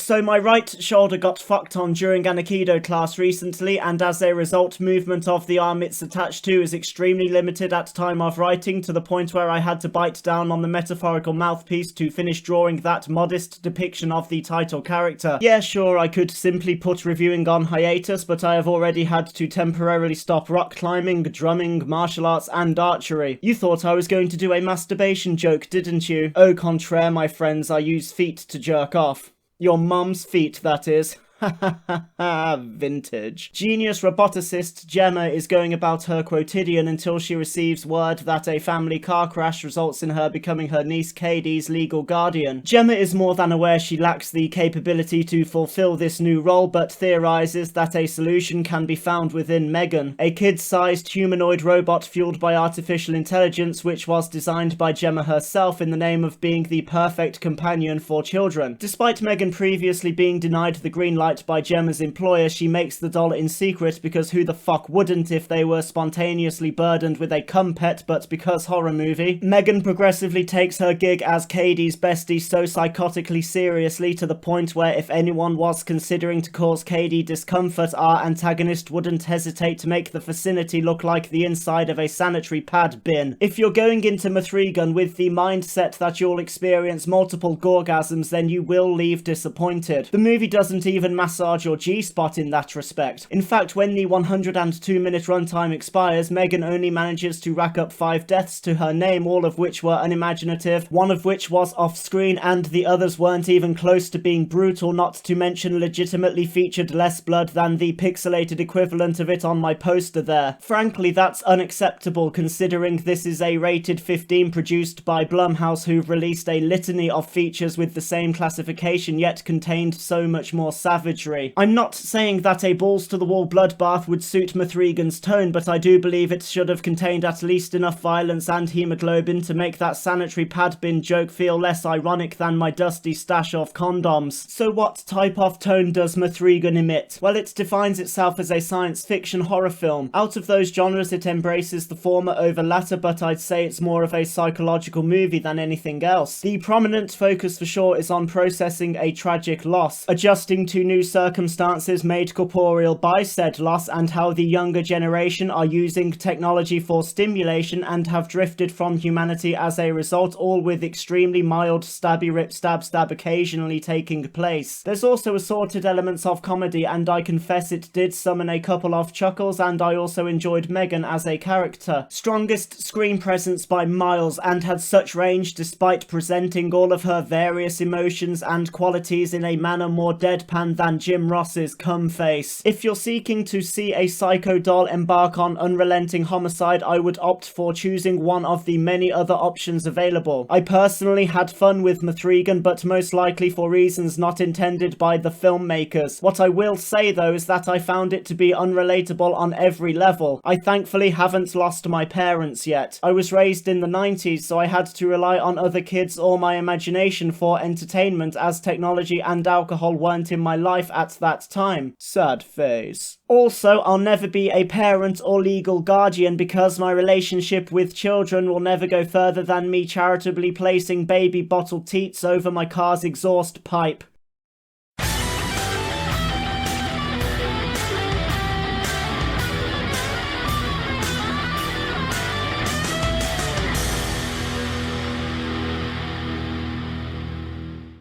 So my right shoulder got fucked on during an Aikido class recently, and as a result, movement of the arm it's attached to is extremely limited at time of writing, to the point where I had to bite down on the metaphorical mouthpiece to finish drawing that modest depiction of the title character. Yeah, sure, I could simply put reviewing on hiatus, but I have already had to temporarily stop rock climbing, drumming, martial arts, and archery. You thought I was going to do a masturbation joke, didn't you? Au contraire, my friends, I use feet to jerk off. Your mum's feet, that is. Ha ha ha ha, vintage. Genius roboticist Gemma is going about her quotidian until she receives word that a family car crash results in her becoming her niece Katie's legal guardian. Gemma is more than aware she lacks the capability to fulfill this new role, but theorizes that a solution can be found within M3GAN, a kid-sized humanoid robot fueled by artificial intelligence which was designed by Gemma herself in the name of being the perfect companion for children. Despite M3GAN previously being denied the green light by Gemma's employer, she makes the doll in secret because who the fuck wouldn't if they were spontaneously burdened with a cum pet, but because horror movie. M3GAN progressively takes her gig as Katie's bestie so psychotically seriously to the point where if anyone was considering to cause Katie discomfort, our antagonist wouldn't hesitate to make the vicinity look like the inside of a sanitary pad bin. If you're going into M3GAN with the mindset that you'll experience multiple gorgasms, then you will leave disappointed. The movie doesn't even massage your G-spot in that respect. In fact, when the 102-minute runtime expires, M3GAN only manages to rack up 5 deaths to her name, all of which were unimaginative, one of which was off-screen, and the others weren't even close to being brutal, not to mention legitimately featured less blood than the pixelated equivalent of it on my poster there. Frankly, that's unacceptable considering this is a rated 15 produced by Blumhouse, who've released a litany of features with the same classification yet contained so much more savagery. I'm not saying that a balls-to-the-wall bloodbath would suit M3GAN's tone, but I do believe it should have contained at least enough violence and hemoglobin to make that sanitary pad bin joke feel less ironic than my dusty stash of condoms. So what type of tone does M3GAN emit? Well, it defines itself as a science fiction horror film. Out of those genres, it embraces the former over latter, but I'd say it's more of a psychological movie than anything else. The prominent focus for sure is on processing a tragic loss, adjusting to new circumstances made corporeal by said loss, and how the younger generation are using technology for stimulation and have drifted from humanity as a result, all with extremely mild stabby rip stab stab occasionally taking place. There's also assorted elements of comedy, and I confess it did summon a couple of chuckles, and I also enjoyed M3GAN as a character. Strongest screen presence by miles, and had such range despite presenting all of her various emotions and qualities in a manner more deadpan than Jim Ross's cum face. If you're seeking to see a psycho doll embark on unrelenting homicide, I would opt for choosing one of the many other options available. I personally had fun with M3GAN, but most likely for reasons not intended by the filmmakers. What I will say though is that I found it to be unrelatable on every level. I thankfully haven't lost my parents yet. I was raised in the 90s, so I had to rely on other kids or my imagination for entertainment, as technology and alcohol weren't in my life at that time. Sad face. Also, I'll never be a parent or legal guardian because my relationship with children will never go further than me charitably placing baby bottle teats over my car's exhaust pipe.